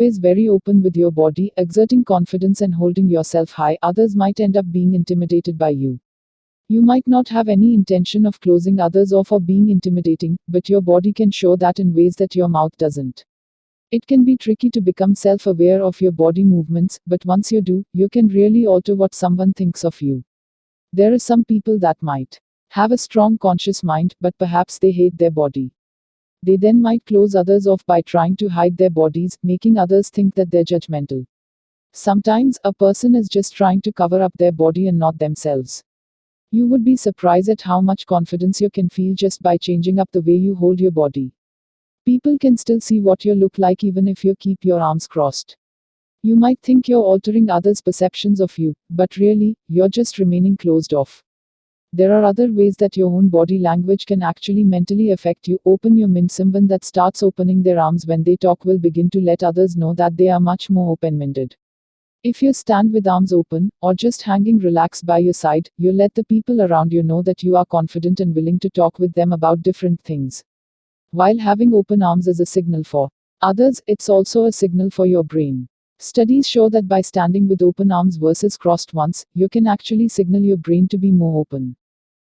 always very open with your body, exerting confidence and holding yourself high, others might end up being intimidated by you. You might not have any intention of closing others off or being intimidating, but your body can show that in ways that your mouth doesn't. It can be tricky to become self-aware of your body movements, but once you do, you can really alter what someone thinks of you. There are some people that might have a strong conscious mind, but perhaps they hate their body. They then might close others off by trying to hide their bodies, making others think that they're judgmental. Sometimes, a person is just trying to cover up their body and not themselves. You would be surprised at how much confidence you can feel just by changing up the way you hold your body. People can still see what you look like even if you keep your arms crossed. You might think you're altering others' perceptions of you, but really, you're just remaining closed off. There are other ways that your own body language can actually mentally affect you. Open your mind. Someone that starts opening their arms when they talk will begin to let others know that they are much more open-minded. If you stand with arms open, or just hanging relaxed by your side, you let the people around you know that you are confident and willing to talk with them about different things. While having open arms is a signal for others, it's also a signal for your brain. Studies show that by standing with open arms versus crossed ones, you can actually signal your brain to be more open.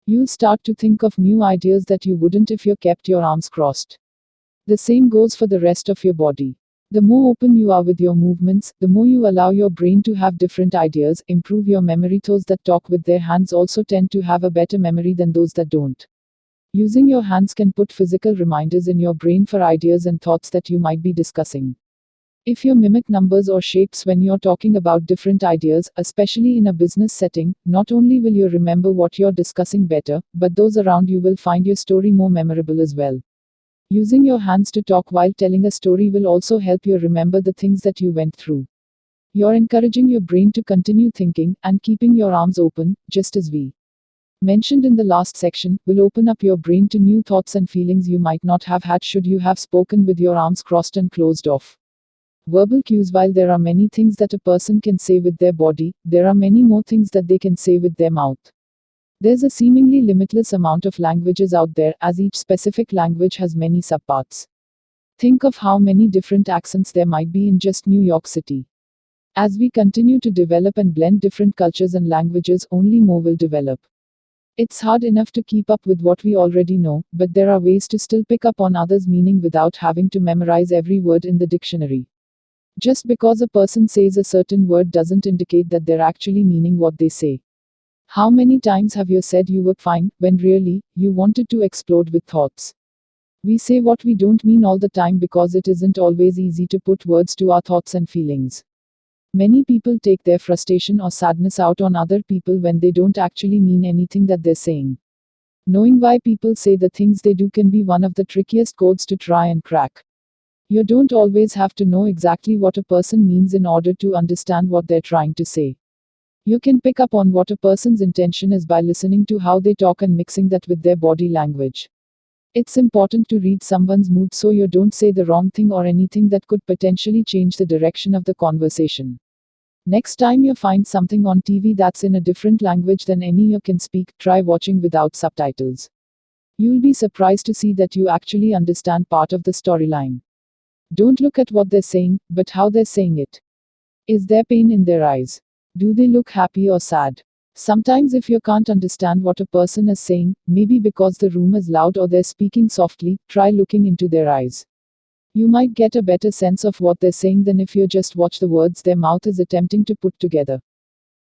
You'll start to think of new ideas that you wouldn't if you kept your arms crossed. The same goes for the rest of your body. The more open you are with your movements, the more you allow your brain to have different ideas, improve your memory. Those that talk with their hands also tend to have a better memory than those that don't. Using your hands can put physical reminders in your brain for ideas and thoughts that you might be discussing. If you mimic numbers or shapes when you're talking about different ideas, especially in a business setting, not only will you remember what you're discussing better, but those around you will find your story more memorable as well. Using your hands to talk while telling a story will also help you remember the things that you went through. You're encouraging your brain to continue thinking and keeping your arms open, just as we mentioned in the last section, will open up your brain to new thoughts and feelings you might not have had should you have spoken with your arms crossed and closed off. Verbal cues. While there are many things that a person can say with their body, there are many more things that they can say with their mouth. There's a seemingly limitless amount of languages out there, as each specific language has many subparts. Think of how many different accents there might be in just New York City. As we continue to develop and blend different cultures and languages, only more will develop. It's hard enough to keep up with what we already know, but there are ways to still pick up on others' meaning without having to memorize every word in the dictionary. Just because a person says a certain word doesn't indicate that they're actually meaning what they say. How many times have you said you were fine, when really, you wanted to explode with thoughts? We say what we don't mean all the time because it isn't always easy to put words to our thoughts and feelings. Many people take their frustration or sadness out on other people when they don't actually mean anything that they're saying. Knowing why people say the things they do can be one of the trickiest codes to try and crack. You don't always have to know exactly what a person means in order to understand what they're trying to say. You can pick up on what a person's intention is by listening to how they talk and mixing that with their body language. It's important to read someone's mood so you don't say the wrong thing or anything that could potentially change the direction of the conversation. Next time you find something on TV that's in a different language than any you can speak, try watching without subtitles. You'll be surprised to see that you actually understand part of the storyline. Don't look at what they're saying, but how they're saying it. Is there pain in their eyes? Do they look happy or sad? Sometimes if you can't understand what a person is saying, maybe because the room is loud or they're speaking softly, try looking into their eyes. You might get a better sense of what they're saying than if you just watch the words their mouth is attempting to put together.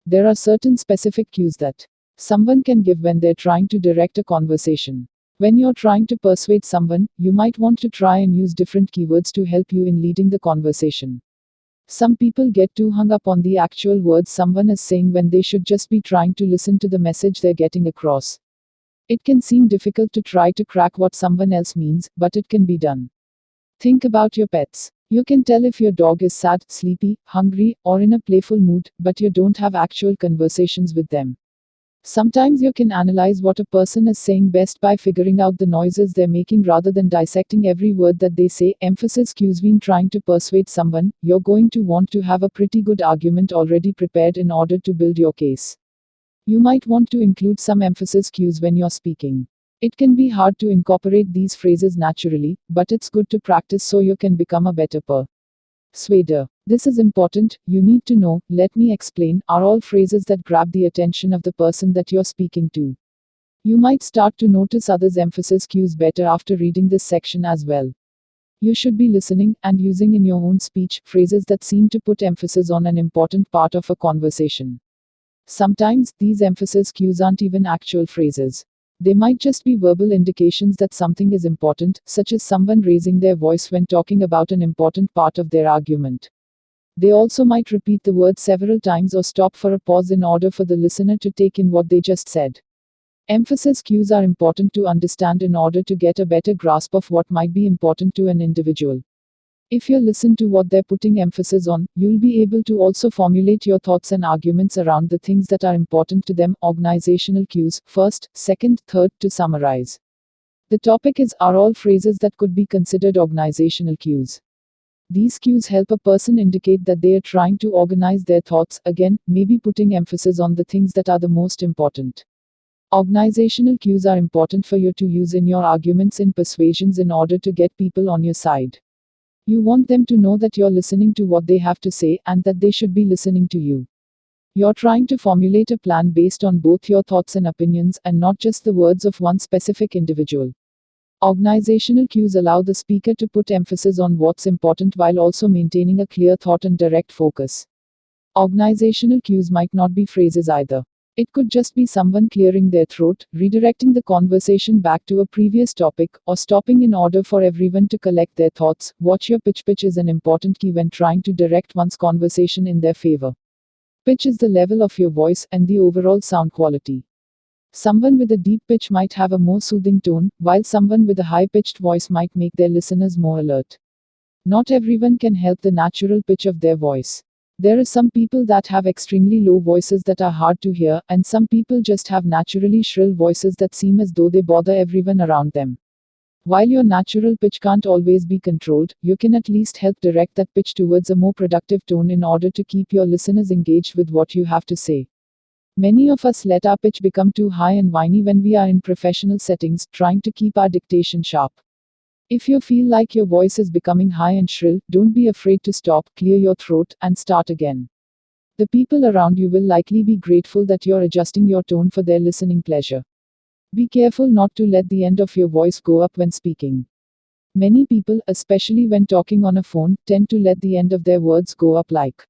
There are certain specific cues that someone can give when they're trying to direct a conversation. When you're trying to persuade someone, you might want to try and use different keywords to help you in leading the conversation. Some people get too hung up on the actual words someone is saying when they should just be trying to listen to the message they're getting across. It can seem difficult to try to crack what someone else means, but it can be done. Think about your pets. You can tell if your dog is sad, sleepy, hungry, or in a playful mood, but you don't have actual conversations with them. Sometimes you can analyze what a person is saying best by figuring out the noises they're making rather than dissecting every word that they say. Emphasis cues. When trying to persuade someone, you're going to want to have a pretty good argument already prepared in order to build your case. You might want to include some emphasis cues when you're speaking. It can be hard to incorporate these phrases naturally, but it's good to practice so you can become a better Swader. This is important, you need to know, let me explain, are all phrases that grab the attention of the person that you're speaking to. You might start to notice others' emphasis cues better after reading this section as well. You should be listening and using in your own speech phrases that seem to put emphasis on an important part of a conversation. Sometimes, these emphasis cues aren't even actual phrases. They might just be verbal indications that something is important, such as someone raising their voice when talking about an important part of their argument. They also might repeat the word several times or stop for a pause in order for the listener to take in what they just said. Emphasis cues are important to understand in order to get a better grasp of what might be important to an individual. If you listen to what they're putting emphasis on, you'll be able to also formulate your thoughts and arguments around the things that are important to them. Organizational cues, first, second, third, to summarize. The topic is, are all phrases that could be considered organizational cues. These cues help a person indicate that they are trying to organize their thoughts, again, maybe putting emphasis on the things that are the most important. Organizational cues are important for you to use in your arguments and persuasions in order to get people on your side. You want them to know that you're listening to what they have to say and that they should be listening to you. You're trying to formulate a plan based on both your thoughts and opinions and not just the words of one specific individual. Organizational cues allow the speaker to put emphasis on what's important while also maintaining a clear thought and direct focus. Organizational cues might not be phrases either. It could just be someone clearing their throat, redirecting the conversation back to a previous topic, or stopping in order for everyone to collect their thoughts. Watch your pitch. Pitch is an important key when trying to direct one's conversation in their favor. Pitch is the level of your voice and the overall sound quality. Someone with a deep pitch might have a more soothing tone, while someone with a high-pitched voice might make their listeners more alert. Not everyone can help the natural pitch of their voice. There are some people that have extremely low voices that are hard to hear, and some people just have naturally shrill voices that seem as though they bother everyone around them. While your natural pitch can't always be controlled, you can at least help direct that pitch towards a more productive tone in order to keep your listeners engaged with what you have to say. Many of us let our pitch become too high and whiny when we are in professional settings, trying to keep our dictation sharp. If you feel like your voice is becoming high and shrill, don't be afraid to stop, clear your throat, and start again. The people around you will likely be grateful that you're adjusting your tone for their listening pleasure. Be careful not to let the end of your voice go up when speaking. Many people, especially when talking on a phone, tend to let the end of their words go up like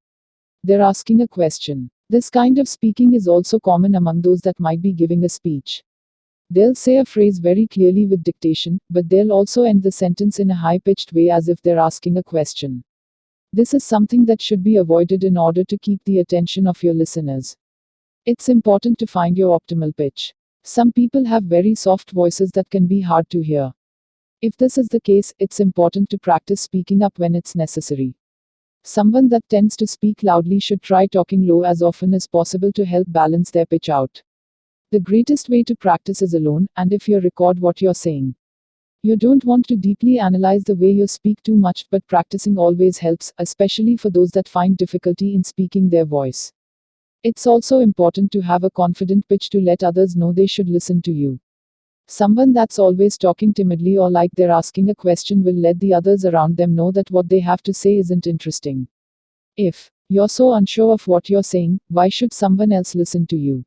they're asking a question. This kind of speaking is also common among those that might be giving a speech. They'll say a phrase very clearly with dictation, but they'll also end the sentence in a high-pitched way as if they're asking a question. This is something that should be avoided in order to keep the attention of your listeners. It's important to find your optimal pitch. Some people have very soft voices that can be hard to hear. If this is the case, it's important to practice speaking up when it's necessary. Someone that tends to speak loudly should try talking low as often as possible to help balance their pitch out. The greatest way to practice is alone, and if you record what you're saying. You don't want to deeply analyze the way you speak too much, but practicing always helps, especially for those that find difficulty in speaking their voice. It's also important to have a confident pitch to let others know they should listen to you. Someone that's always talking timidly or like they're asking a question will let the others around them know that what they have to say isn't interesting. If you're so unsure of what you're saying, why should someone else listen to you?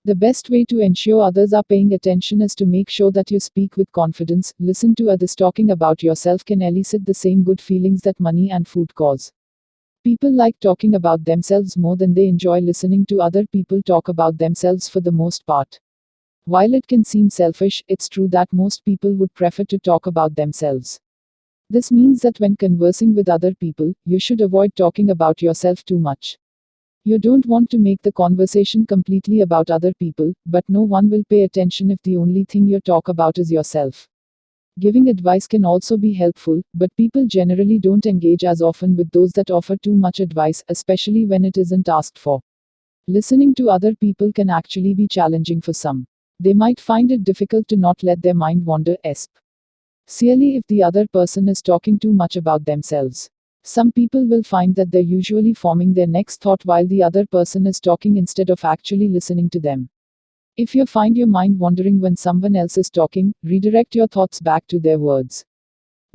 The best way to ensure others are paying attention is to make sure that you speak with confidence. Listen to others talking about yourself can elicit the same good feelings that money and food cause. People like talking about themselves more than they enjoy listening to other people talk about themselves for the most part. While it can seem selfish, it's true that most people would prefer to talk about themselves. This means that when conversing with other people, you should avoid talking about yourself too much. You don't want to make the conversation completely about other people, but no one will pay attention if the only thing you talk about is yourself. Giving advice can also be helpful, but people generally don't engage as often with those that offer too much advice, especially when it isn't asked for. Listening to other people can actually be challenging for some. They might find it difficult to not let their mind wander, especially if the other person is talking too much about themselves. Some people will find that they're usually forming their next thought while the other person is talking instead of actually listening to them. If you find your mind wandering when someone else is talking, redirect your thoughts back to their words.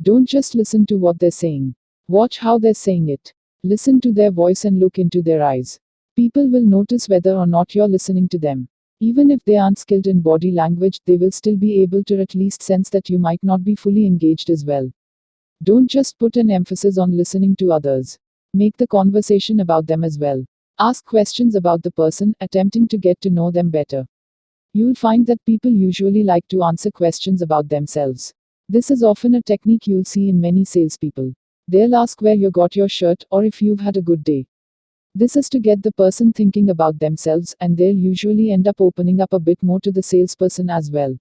Don't just listen to what they're saying. Watch how they're saying it. Listen to their voice and look into their eyes. People will notice whether or not you're listening to them. Even if they aren't skilled in body language, they will still be able to at least sense that you might not be fully engaged as well. Don't just put an emphasis on listening to others. Make the conversation about them as well. Ask questions about the person, attempting to get to know them better. You'll find that people usually like to answer questions about themselves. This is often a technique you'll see in many salespeople. They'll ask where you got your shirt or if you've had a good day. This is to get the person thinking about themselves, and they'll usually end up opening up a bit more to the salesperson as well.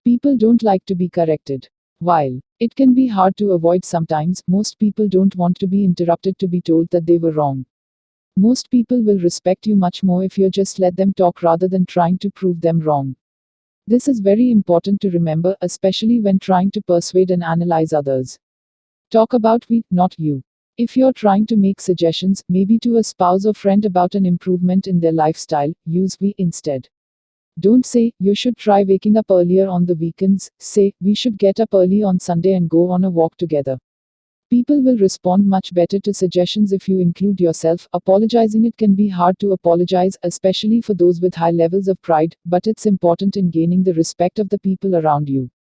People don't like to be corrected. While it can be hard to avoid sometimes, most people don't want to be interrupted to be told that they were wrong. Most people will respect you much more if you just let them talk rather than trying to prove them wrong. This is very important to remember, especially when trying to persuade and analyze others. Talk about we, not you. If you're trying to make suggestions, maybe to a spouse or friend about an improvement in their lifestyle, use we instead. Don't say, you should try waking up earlier on the weekends. Say, we should get up early on Sunday and go on a walk together. People will respond much better to suggestions if you include yourself. Apologizing, it can be hard to apologize, especially for those with high levels of pride, but it's important in gaining the respect of the people around you.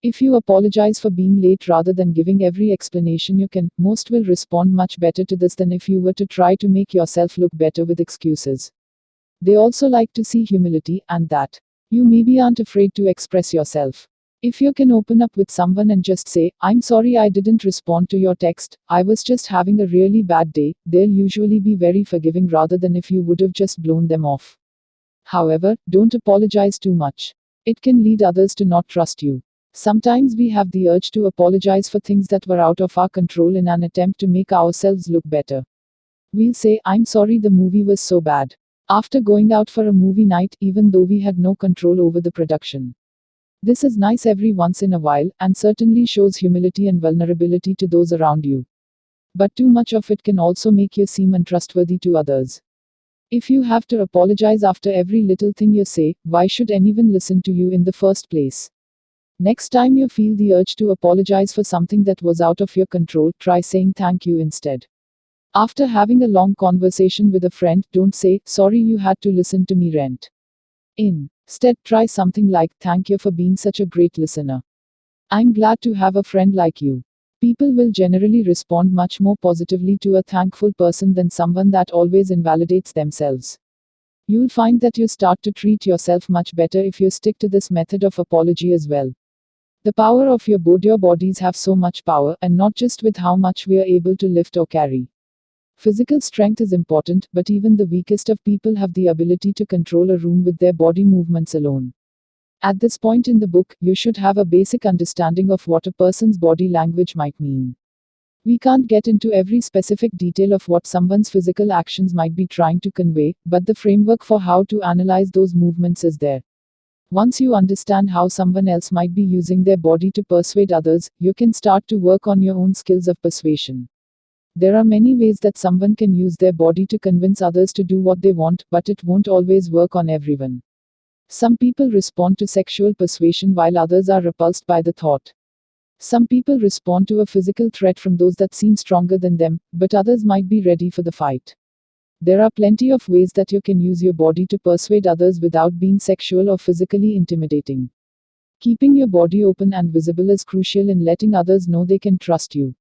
If you apologize for being late rather than giving every explanation you can, most will respond much better to this than if you were to try to make yourself look better with excuses. They also like to see humility, and that you maybe aren't afraid to express yourself. If you can open up with someone and just say, I'm sorry I didn't respond to your text, I was just having a really bad day, they'll usually be very forgiving rather than if you would have just blown them off. However, don't apologize too much. It can lead others to not trust you. Sometimes we have the urge to apologize for things that were out of our control in an attempt to make ourselves look better. We'll say, I'm sorry the movie was so bad. After going out for a movie night, even though we had no control over the production. This is nice every once in a while, and certainly shows humility and vulnerability to those around you. But too much of it can also make you seem untrustworthy to others. If you have to apologize after every little thing you say, why should anyone listen to you in the first place? Next time you feel the urge to apologize for something that was out of your control, try saying thank you instead. After having a long conversation with a friend, don't say, sorry you had to listen to me rant. Instead, try something like, thank you for being such a great listener. I'm glad to have a friend like you. People will generally respond much more positively to a thankful person than someone that always invalidates themselves. You'll find that you start to treat yourself much better if you stick to this method of apology as well. The power of your bodies have so much power, and not just with how much we are able to lift or carry. Physical strength is important, but even the weakest of people have the ability to control a room with their body movements alone. At this point in the book, you should have a basic understanding of what a person's body language might mean. We can't get into every specific detail of what someone's physical actions might be trying to convey, but the framework for how to analyze those movements is there. Once you understand how someone else might be using their body to persuade others, you can start to work on your own skills of persuasion. There are many ways that someone can use their body to convince others to do what they want, but it won't always work on everyone. Some people respond to sexual persuasion while others are repulsed by the thought. Some people respond to a physical threat from those that seem stronger than them, but others might be ready for the fight. There are plenty of ways that you can use your body to persuade others without being sexual or physically intimidating. Keeping your body open and visible is crucial in letting others know they can trust you.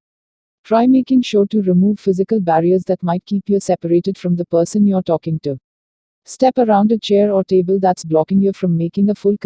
Try making sure to remove physical barriers that might keep you separated from the person you're talking to. Step around a chair or table that's blocking you from making a full